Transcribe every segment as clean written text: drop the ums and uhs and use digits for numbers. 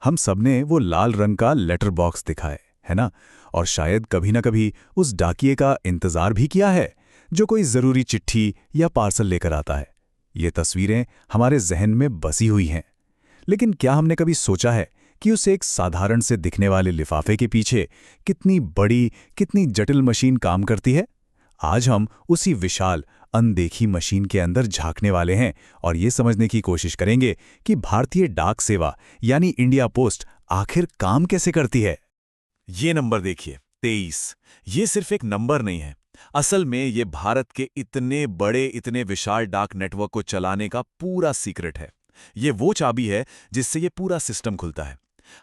हम सबने वो लाल रंग का लेटर बॉक्स दिखा है ना? और शायद कभी ना कभी उस डाकिये का इंतजार भी किया है, जो कोई ज़रूरी चिट्ठी या पार्सल लेकर आता है। ये तस्वीरें हमारे जहन में बसी हुई हैं। लेकिन क्या हमने कभी सोचा है कि उस एक साधारण से दिखने वाले लिफाफे के पीछे कितनी बड़ी, कितनी जटिल मशीन काम करती है? आज हम उसी विशाल, अनदेखी मशीन के अंदर झांकने वाले हैं और ये समझने की कोशिश करेंगे कि भारतीय डाक सेवा यानी इंडिया पोस्ट आखिर काम कैसे करती है। ये नंबर देखिए, 23। ये सिर्फ एक नंबर नहीं है। असल में ये भारत के इतने बड़े, इतने विशाल डाक नेटवर्क को चलाने का पूरा सीक्रेट है। ये वो चाबी है जिससे ये पूरा सिस्टम खुलता है।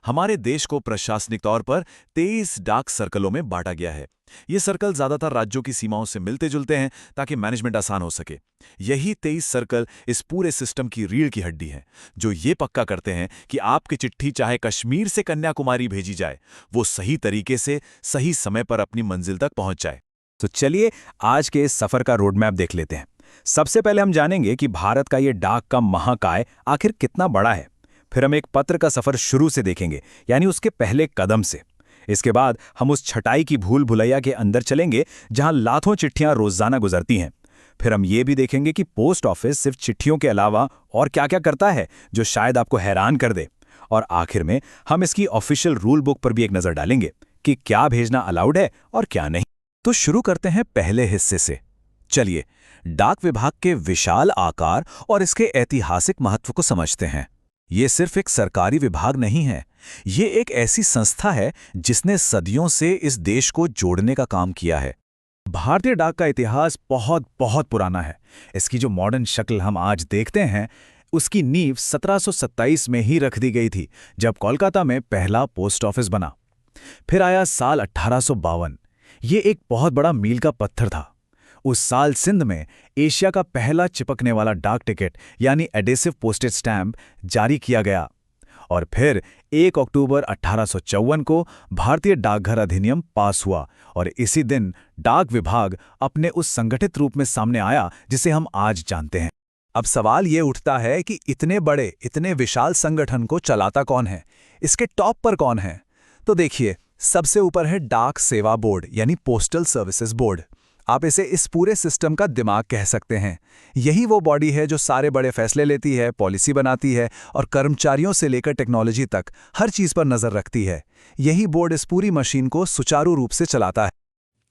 हमारे देश को प्रशासनिक तौर पर 23 डाक सर्कलों में बांटा गया है। ये सर्कल ज्यादातर राज्यों की सीमाओं से मिलते जुलते हैं ताकि मैनेजमेंट आसान हो सके। यही 23 सर्कल इस पूरे सिस्टम की रीढ़ की हड्डी है, जो ये पक्का करते हैं कि आपकी चिट्ठी चाहे कश्मीर से कन्याकुमारी भेजी जाए, वो सही तरीके से सही समय पर अपनी मंजिल तक पहुंच जाए। तो चलिए आज के इस सफर का रोड मैप देख लेते हैं। सबसे पहले हम जानेंगे कि भारत का ये डाक का महाकाय आखिर कितना बड़ा है। फिर हम एक पत्र का सफर शुरू से देखेंगे, यानी उसके पहले कदम से। इसके बाद हम उस छटाई की भूल भुलैया के अंदर चलेंगे जहां लाखों चिट्ठियां रोजाना गुजरती हैं। फिर हम ये भी देखेंगे कि पोस्ट ऑफिस सिर्फ चिट्ठियों के अलावा और क्या क्या करता है, जो शायद आपको हैरान कर दे। और आखिर में हम इसकी ऑफिशियल रूल बुक पर भी एक नजर डालेंगे कि क्या भेजना अलाउड है और क्या नहीं। तो शुरू करते हैं पहले हिस्से से। चलिए डाक विभाग के विशाल आकार और इसके ऐतिहासिक महत्व को समझते हैं। ये सिर्फ एक सरकारी विभाग नहीं है, ये एक ऐसी संस्था है जिसने सदियों से इस देश को जोड़ने का काम किया है। भारतीय डाक का इतिहास बहुत बहुत पुराना है। इसकी जो मॉडर्न शक्ल हम आज देखते हैं, उसकी नींव 1727 में ही रख दी गई थी, जब कोलकाता में पहला पोस्ट ऑफिस बना। फिर आया साल 1852। ये एक बहुत बड़ा मील का पत्थर था। उस साल सिंध में एशिया का पहला चिपकने वाला डाक टिकट यानी एडेसिव पोस्टेज स्टैम्प जारी किया गया। और फिर 1 अक्टूबर 1854 को भारतीय डाकघर अधिनियम पास हुआ और इसी दिन डाक विभाग अपने उस संगठित रूप में सामने आया जिसे हम आज जानते हैं। अब सवाल ये उठता है कि इतने बड़े, इतने विशाल संगठन को चलाता कौन है, इसके टॉप पर कौन है? तो देखिए, सबसे ऊपर है डाक सेवा बोर्ड यानी पोस्टल सर्विसेज बोर्ड। आप इसे इस पूरे सिस्टम का दिमाग कह सकते हैं। यही वो बॉडी है जो सारे बड़े फैसले लेती है, पॉलिसी बनाती है और कर्मचारियों से लेकर टेक्नोलॉजी तक हर चीज पर नजर रखती है। यही बोर्ड इस पूरी मशीन को सुचारू रूप से चलाता है।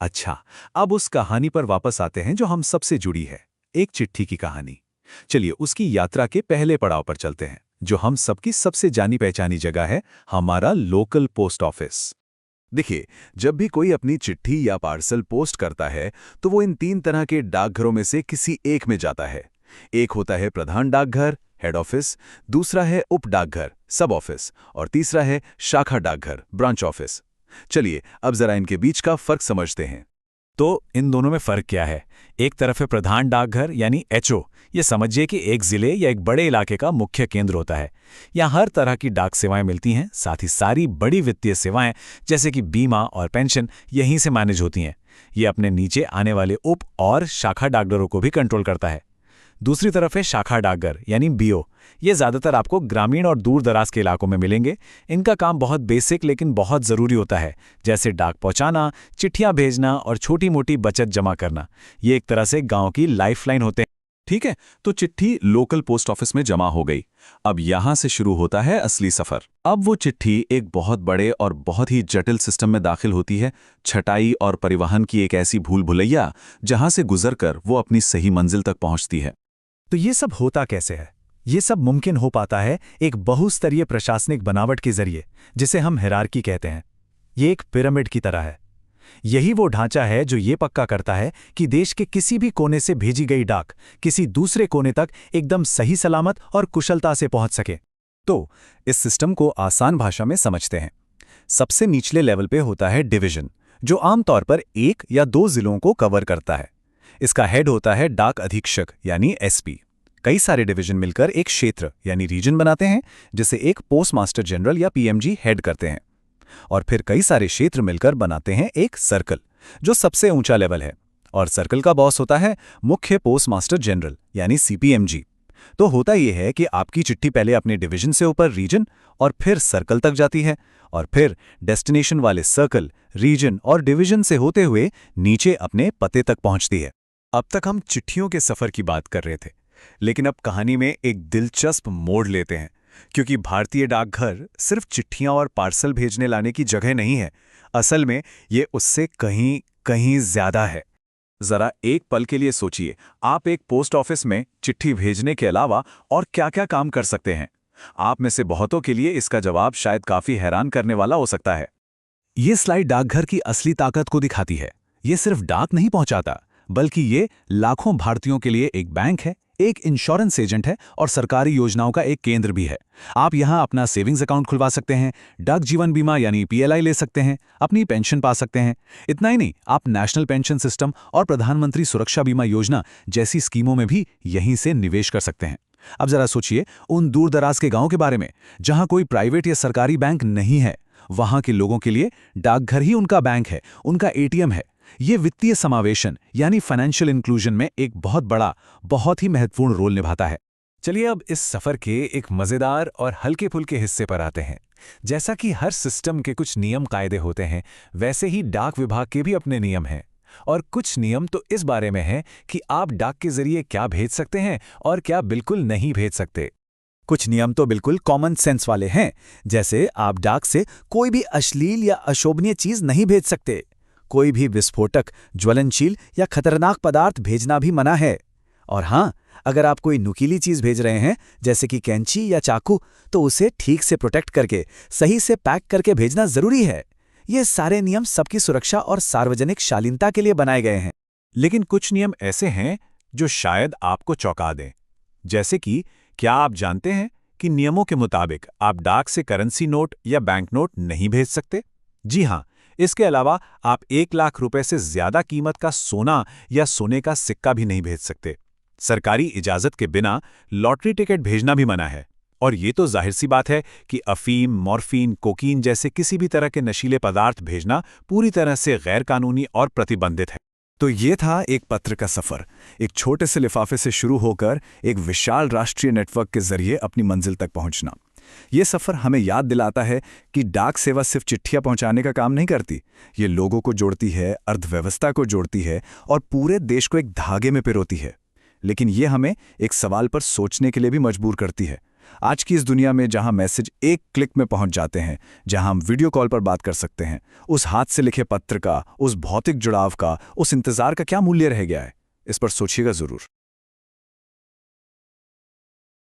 अच्छा, अब उस कहानी पर वापस आते हैं जो हम सबसे जुड़ी है, एक चिट्ठी की कहानी। चलिए उसकी यात्रा के पहले पड़ाव पर चलते हैं, जो हम सबकी सबसे जानी पहचानी जगह है, हमारा लोकल पोस्ट ऑफिस। देखिए, जब भी कोई अपनी चिट्ठी या पार्सल पोस्ट करता है तो वो इन 3 तरह के डाकघरों में से किसी एक में जाता है। एक होता है प्रधान डाकघर, हेड ऑफिस, दूसरा है उप डाकघर, सब ऑफिस, और तीसरा है शाखा डाकघर, ब्रांच ऑफिस। चलिए अब जरा इनके बीच का फर्क समझते हैं। तो इन दोनों में फर्क क्या है? एक तरफ है प्रधान डाकघर यानी एचओ। ये समझिए कि एक जिले या एक बड़े इलाके का मुख्य केंद्र होता है। यहाँ हर तरह की डाक सेवाएं मिलती हैं, साथ ही सारी बड़ी वित्तीय सेवाएं जैसे कि बीमा और पेंशन यहीं से मैनेज होती हैं। ये अपने नीचे आने वाले उप और शाखा डाकघरों को भी कंट्रोल करता है। दूसरी तरफ है शाखा डाकघर यानी बीओ। ये ज़्यादातर आपको ग्रामीण और दूर दराज के इलाकों में मिलेंगे। इनका काम बहुत बेसिक लेकिन बहुत ज़रूरी होता है, जैसे डाक पहुंचाना, चिट्ठियां भेजना और छोटी मोटी बचत जमा करना। ये एक तरह से गांव की लाइफलाइन होते हैं। ठीक है, तो चिट्ठी लोकल पोस्ट ऑफिस में जमा हो गई। अब यहां से शुरू होता है असली सफर। अब वो चिट्ठी एक बहुत बड़े और बहुत ही जटिल सिस्टम में दाखिल होती है, छटाई और परिवहन की एक ऐसी भूल भुलैया जहां से गुजरकर वो अपनी सही मंजिल तक पहुंचती है। तो ये सब होता कैसे है? ये सब मुमकिन हो पाता है एक बहुस्तरीय प्रशासनिक बनावट के जरिए, जिसे हम हायरार्की कहते हैं। ये एक पिरामिड की तरह है। यही वो ढांचा है जो ये पक्का करता है कि देश के किसी भी कोने से भेजी गई डाक किसी दूसरे कोने तक एकदम सही सलामत और कुशलता से पहुंच सके। तो इस सिस्टम को आसान भाषा में समझते हैं। सबसे निचले लेवल पे होता है डिवीजन, जो आमतौर पर 1 या 2 जिलों को कवर करता है। इसका हेड होता है डाक अधीक्षक यानी एसपी। कई सारे डिवीजन मिलकर एक क्षेत्र यानी रीजन बनाते हैं, जिसे एक पोस्ट मास्टर जनरल या पीएमजी हेड करते हैं। और फिर कई सारे क्षेत्र मिलकर बनाते हैं एक सर्कल, जो सबसे ऊंचा लेवल है। और सर्कल का बॉस होता है मुख्य पोस्ट मास्टर जनरल यानी सीपीएमजी। तो होता यह है कि आपकी चिट्ठी पहले अपने डिवीजन से ऊपर रीजन और फिर सर्कल तक जाती है, और फिर डेस्टिनेशन वाले सर्कल, रीजन और डिवीजन से होते हुए नीचे अपने पते तक पहुंचती है। अब तक हम चिट्ठियों के सफर की बात कर रहे थे, लेकिन अब कहानी में एक दिलचस्प मोड़ लेते हैं, क्योंकि भारतीय डाकघर सिर्फ चिट्ठियां और पार्सल भेजने लाने की जगह नहीं है। असल में ये उससे कहीं कहीं ज्यादा है। जरा एक पल के लिए सोचिए, आप एक पोस्ट ऑफिस में चिट्ठी भेजने के अलावा और क्या-क्या काम कर सकते हैं? आप में से बहुतों के लिए इसका जवाब शायद काफी हैरान करने वाला हो सकता है। ये स्लाइड डाकघर की असली ताकत को दिखाती है। ये सिर्फ डाक नहीं पहुंचाता, बल्कि ये लाखों भारतीयों के लिए एक बैंक है, एक इंश्योरेंस एजेंट है और सरकारी योजनाओं का एक केंद्र भी है। आप यहां अपना सेविंग्स अकाउंट खुलवा सकते हैं, डाक जीवन बीमा यानी PLI ले सकते हैं, अपनी पेंशन पा सकते हैं। इतना ही नहीं, आप नेशनल पेंशन सिस्टम और प्रधानमंत्री सुरक्षा बीमा योजना जैसी स्कीमों में भी यहीं से निवेश कर सकते हैं। अब जरा सोचिए उन दूर दराज के गांवों के बारे में, जहां कोई प्राइवेट या सरकारी बैंक नहीं है। वहां के लोगों के लिए डाकघर ही उनका बैंक है, उनका ATM है। ये वित्तीय समावेशन यानी फाइनेंशियल इंक्लूजन में एक बहुत बड़ा, बहुत ही महत्वपूर्ण रोल निभाता है। चलिए अब इस सफर के एक मजेदार और हल्के फुल्के हिस्से पर आते हैं। जैसा कि हर सिस्टम के कुछ नियम कायदे होते हैं, वैसे ही डाक विभाग के भी अपने नियम हैं। और कुछ नियम तो इस बारे में हैं कि आप डाक के जरिए क्या भेज सकते हैं और क्या बिल्कुल नहीं भेज सकते। कुछ नियम तो बिल्कुल कॉमन सेंस वाले हैं, जैसे आप डाक से कोई भी अश्लील या अशोभनीय चीज नहीं भेज सकते। कोई भी विस्फोटक, ज्वलनशील या खतरनाक पदार्थ भेजना भी मना है। और हाँ, अगर आप कोई नुकीली चीज भेज रहे हैं, जैसे कि कैंची या चाकू, तो उसे ठीक से प्रोटेक्ट करके सही से पैक करके भेजना जरूरी है। ये सारे नियम सबकी सुरक्षा और सार्वजनिक शालीनता के लिए बनाए गए हैं। लेकिन कुछ नियम ऐसे हैं जो शायद आपको चौंका दें। जैसे कि क्या आप जानते हैं कि नियमों के मुताबिक आप डाक से करेंसी नोट या बैंक नोट नहीं भेज सकते? जी हाँ, इसके अलावा आप 1 लाख रुपए से ज्यादा कीमत का सोना या सोने का सिक्का भी नहीं भेज सकते। सरकारी इजाजत के बिना लॉटरी टिकट भेजना भी मना है। और ये तो जाहिर सी बात है कि अफीम, मॉर्फिन, कोकीन जैसे किसी भी तरह के नशीले पदार्थ भेजना पूरी तरह से गैर कानूनी और प्रतिबंधित है। तो ये था एक पत्र का सफर, एक छोटे से लिफाफे से शुरू होकर एक विशाल राष्ट्रीय नेटवर्क के जरिए अपनी मंजिल तक पहुंचना। ये सफर हमें याद दिलाता है कि डाक सेवा सिर्फ चिट्ठियां पहुंचाने का काम नहीं करती। ये लोगों को जोड़ती है, अर्थव्यवस्था को जोड़ती है और पूरे देश को एक धागे में पिरोती है। लेकिन ये हमें एक सवाल पर सोचने के लिए भी मजबूर करती है। आज की इस दुनिया में जहां मैसेज एक क्लिक में पहुंच जाते हैं, जहां हम वीडियो कॉल पर बात कर सकते हैं, उस हाथ से लिखे पत्र का, उस भौतिक जुड़ाव का, उस इंतजार का क्या मूल्य रह गया है? इस पर सोचिएगा जरूर।